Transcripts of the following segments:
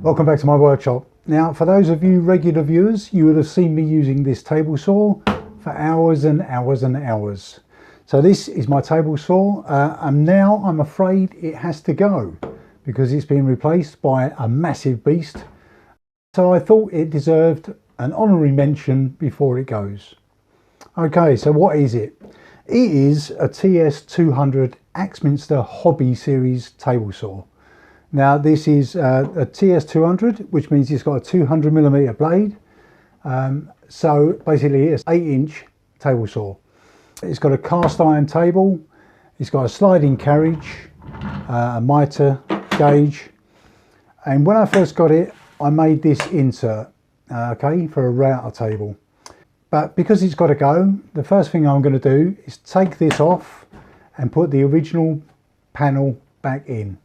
Welcome back to my workshop. Now, for those of you regular viewers, you would have seen me using this table saw for hours and hours and hours. So this is my table saw, and now I'm afraid it has to go because it's been replaced by a massive beast. So I thought it deserved an honorary mention before it goes. Okay, so what is it? It is a TS-200 Axminster Hobby Series table saw. Now this is a TS-200, which means it's got a 200mm blade. So basically it's an 8-inch table saw. It's got a cast iron table, it's got a sliding carriage, a mitre gauge, and when I first got it I made this insert, okay, for a router table. But because it's got to go, the first thing I'm going to do is take this off and put the original panel back in.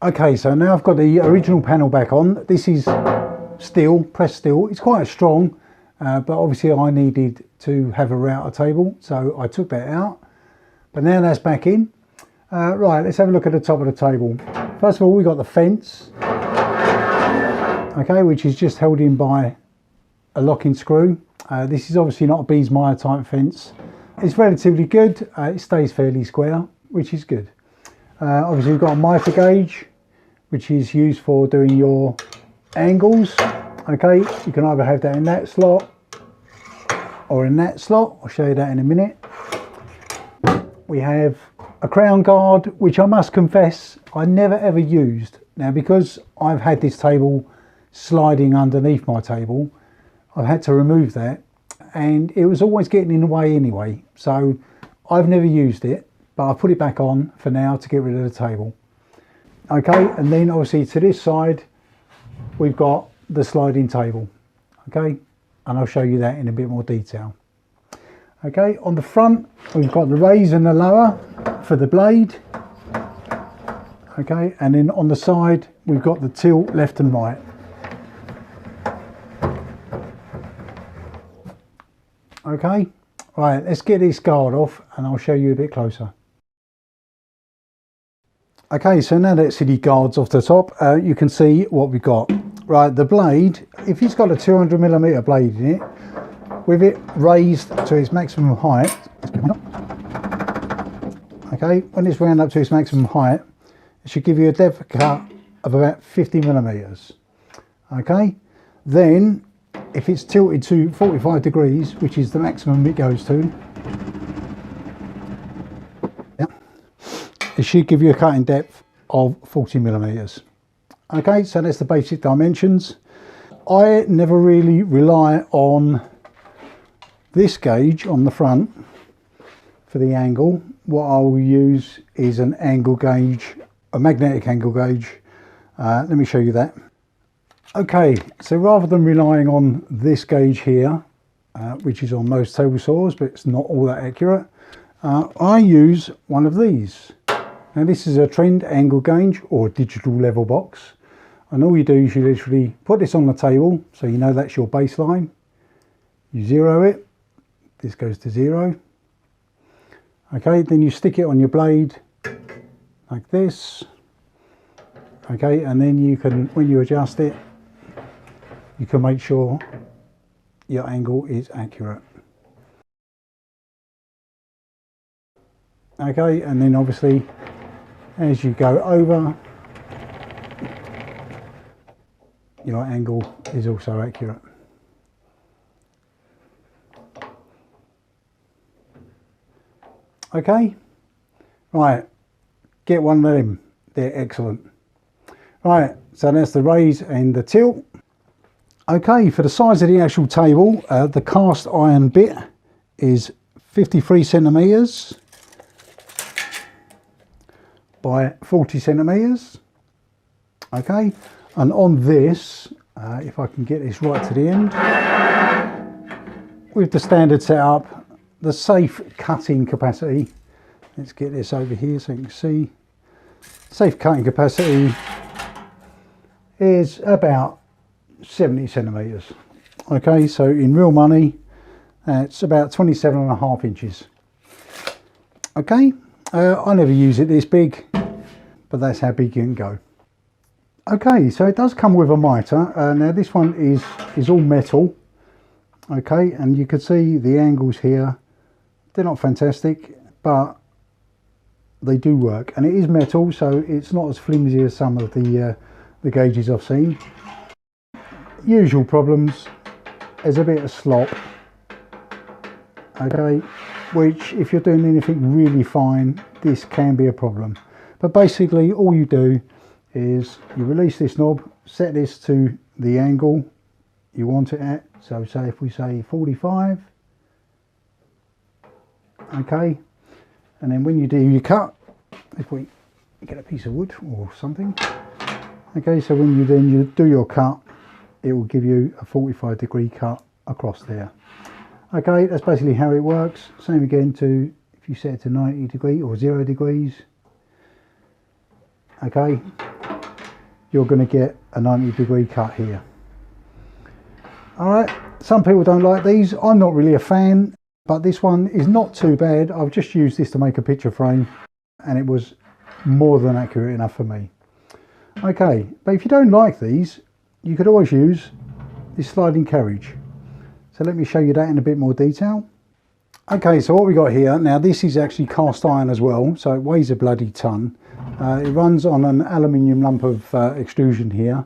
Okay, so now I've got the original panel back on. This is steel, pressed steel. It's quite strong, but obviously I needed to have a router table, so I took that out. But now that's back in. Right, let's have a look at the top of the table. First of all, we've got the fence, okay, which is just held in by a locking screw. This is obviously not a bees mire type fence. It's relatively good. It stays fairly square, which is good. Obviously we've got a mitre gauge, which is used for doing your angles. Okay, you can either have that in that slot or in that slot. I'll show you that in a minute. We have a crown guard, which I must confess I never ever used. Now, because I've had this table sliding underneath my table, I've had to remove that, and it was always getting in the way anyway, so I've never used it, but I've put it back on for now to get rid of the table. Okay, and then obviously to this side we've got the sliding table, okay, and I'll show you that in a bit more detail. Okay, on the front we've got the raise and the lower for the blade, okay, and then on the side we've got the tilt left and right. Okay, right, let's get this guard off and I'll show you a bit closer. Okay, so now that's the guards off the top, you can see what we've got. Right, the blade, if it's got a 200mm blade in it, with it raised to its maximum height, okay, when it's wound up to its maximum height, it should give you a depth cut of about 50mm. Okay, then if it's tilted to 45 degrees, which is the maximum it goes to, it should give you a cutting depth of 40mm. Okay, so that's the basic dimensions. I never really rely on this gauge on the front for the angle. What I will use is an angle gauge, a magnetic angle gauge. Let me show you that. Okay, so rather than relying on this gauge here, which is on most table saws, but it's not all that accurate, I use one of these. Now this is a trend angle gauge or digital level box, and all you do is you literally put this on the table, so you know that's your baseline. You zero it, this goes to 0. Okay, then you stick it on your blade like this. Okay, and then you can, when you adjust it, you can make sure your angle is accurate. Okay, and then obviously as you go over, your angle is also accurate. Okay, right, get one of them, they're excellent. Right, so that's the raise and the tilt. Okay, for the size of the actual table, the cast iron bit is 53cm by 40cm. Okay, and on this, if I can get this right to the end, with the standard setup, the safe cutting capacity, let's get this over here so you can see, safe cutting capacity is about 70cm. Okay, so in real money, it's about 27.5 inches. Okay, I never use it this big, but that's how big you can go. Okay, so it does come with a mitre. Now this one is all metal. Okay, and you can see the angles here. They're not fantastic, but they do work, and it is metal, so it's not as flimsy as some of the gauges I've seen. Usual problems. There's a bit of slop. Okay, which if you're doing anything really fine, this can be a problem. But basically all you do is you release this knob, set this to the angle you want it at. So say if we say 45, okay, and then when you do your cut, if we get a piece of wood or something, okay, so when you do your cut, it will give you a 45-degree cut across there. Okay, that's basically how it works. Same again to if you set it to 90 degree or 0 degrees. Okay, you're going to get a 90-degree cut here. Alright, some people don't like these. I'm not really a fan, but this one is not too bad. I've just used this to make a picture frame, and it was more than accurate enough for me. Okay, but if you don't like these, you could always use this sliding carriage. So let me show you that in a bit more detail. Okay, so what we got here, now this is actually cast iron as well, so it weighs a bloody ton. It runs on an aluminium lump of extrusion here.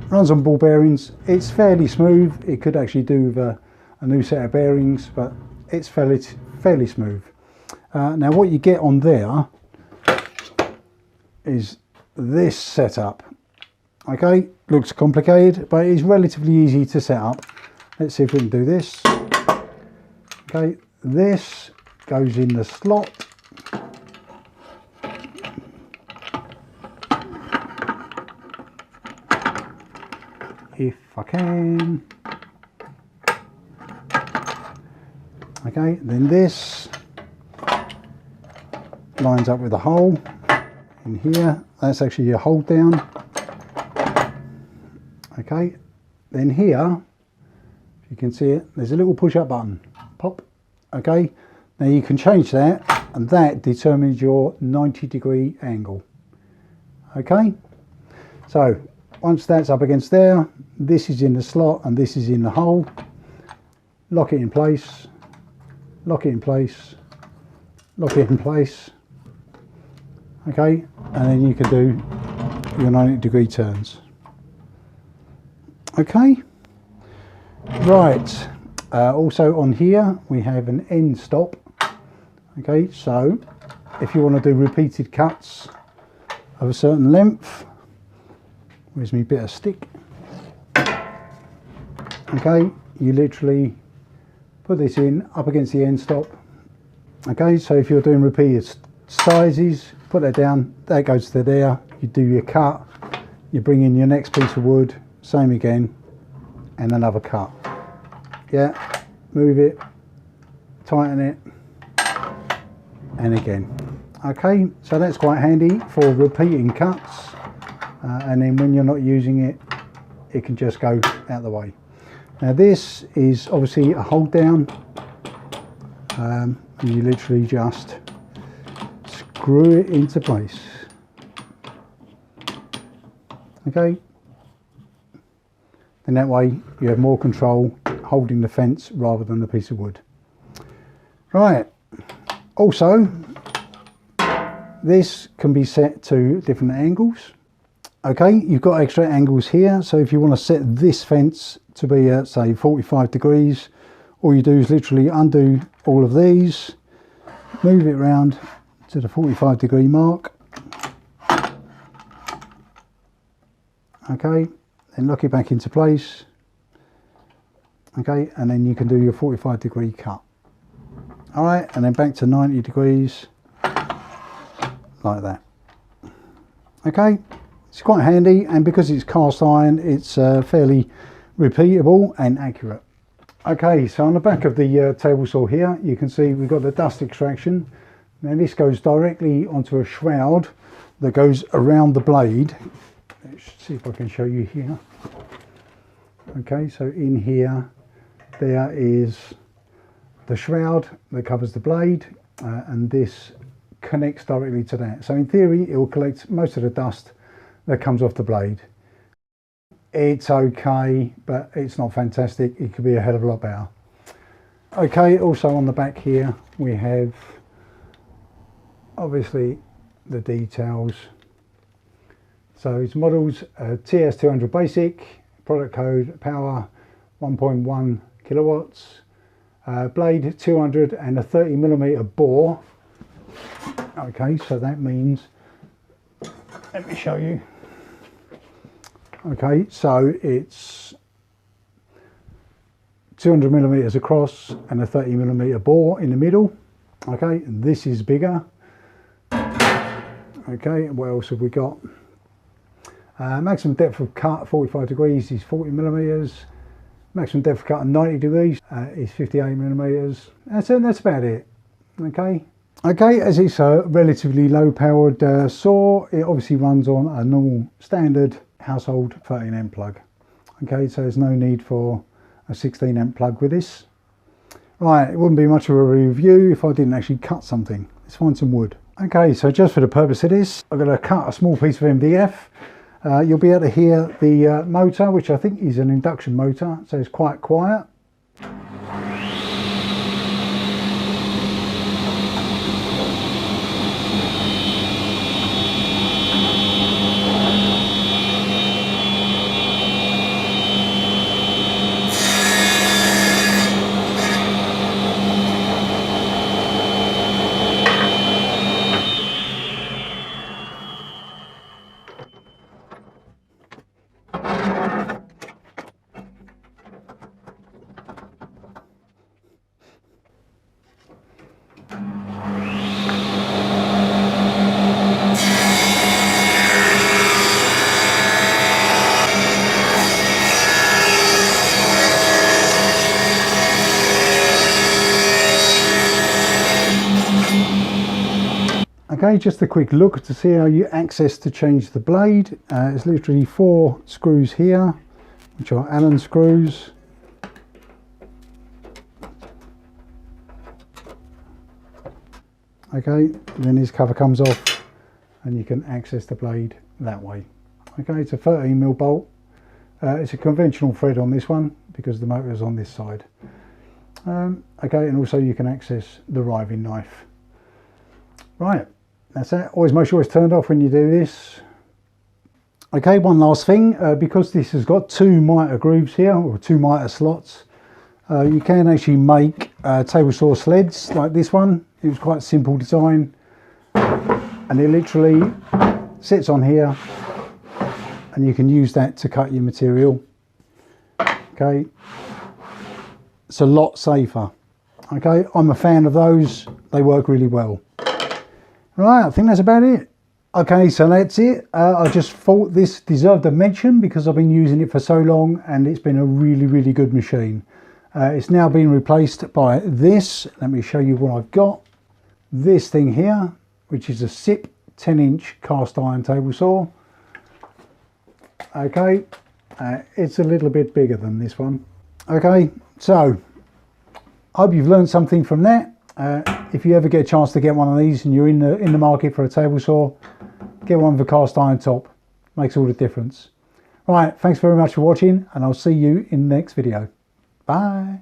Runs on ball bearings. It's fairly smooth. It could actually do with a new set of bearings, but it's fairly smooth. Now what you get on there is this setup. Okay, looks complicated, but it's relatively easy to set up. Let's see if we can do this. Okay, this goes in the slot. If I can. Okay, then this lines up with the hole in here. That's actually your hold down. Okay, then here, if you can see it, there's a little push up button. Pop. Okay, now you can change that, and that determines your 90-degree angle. Okay, so once that's up against there, this is in the slot and this is in the hole. Lock it in place, lock it in place, lock it in place. Okay, and then you can do your 90-degree turns. Okay, right, also on here we have an end stop. Okay, so if you want to do repeated cuts of a certain length, where's my bit of stick? Okay, you literally put this in up against the end stop. Okay, so if you're doing repeated sizes, put that down, that goes to there, you do your cut, you bring in your next piece of wood, same again, and another cut. Yeah, move it, tighten it, and again. Okay, so that's quite handy for repeating cuts, and then when you're not using it, it can just go out the way. Now this is obviously a hold down, and you literally just screw it into place. Okay, and that way you have more control holding the fence rather than the piece of wood. Right, also this can be set to different angles. Okay, you've got extra angles here, so if you want to set this fence to be at say 45 degrees, all you do is literally undo all of these, move it around to the 45-degree mark. Okay, then lock it back into place. Okay, and then you can do your 45-degree cut. All right, and then back to 90 degrees like that. Okay, it's quite handy, and because it's cast iron, it's fairly repeatable and accurate. Okay, so on the back of the table saw here, you can see we've got the dust extraction. Now this goes directly onto a shroud that goes around the blade. Let's see if I can show you here. Okay, so in here there is the shroud that covers the blade, and this connects directly to that. So in theory, it will collect most of the dust that comes off the blade. It's okay, but it's not fantastic. It could be a hell of a lot better. Okay, also on the back here, we have obviously the details. So it's models TS-200 basic, product code power 1.1 kilowatts, blade 200 and a 30mm bore. Okay, so that means, let me show you. Okay, so it's 200mm across and a 30mm bore in the middle. Okay, and this is bigger. Okay, what else have we got? Maximum depth of cut 45 degrees is 40mm. Maximum depth of cut 90 degrees is 58mm. That's about it. Okay. Okay, as it's a relatively low powered saw, it obviously runs on a normal standard household 13 amp plug. Okay, so there's no need for a 16 amp plug with this. Right, it wouldn't be much of a review if I didn't actually cut something. Let's find some wood. Okay, so just for the purpose of this, I'm going to cut a small piece of MDF. You'll be able to hear the motor, which I think is an induction motor, so it's quite quiet. Okay, just a quick look to see how you access to change the blade. It's literally 4 screws here, which are Allen screws. Okay, then this cover comes off and you can access the blade that way. Okay, it's a 13mm bolt. It's a conventional thread on this one because the motor is on this side. Okay, and also you can access the riving knife. Right. That's it. Always make sure it's turned off when you do this. Okay, one last thing, because this has got 2 mitre grooves here, or 2 mitre slots, you can actually make table saw sleds like this one. It was quite simple design, and it literally sits on here, and you can use that to cut your material. Okay, it's a lot safer. Okay, I'm a fan of those. They work really well. Right, I think that's about it. Okay, so that's it. I just thought this deserved a mention because I've been using it for so long and it's been a really, really good machine. It's now been replaced by this. Let me show you what I've got. This thing here, which is a SIP 10-inch cast iron table saw. Okay, it's a little bit bigger than this one. Okay, so I hope you've learned something from that. If you ever get a chance to get one of these and you're in the market for a table saw, get one with a cast iron top. Makes all the difference. Right, thanks very much for watching and I'll see you in the next video. Bye.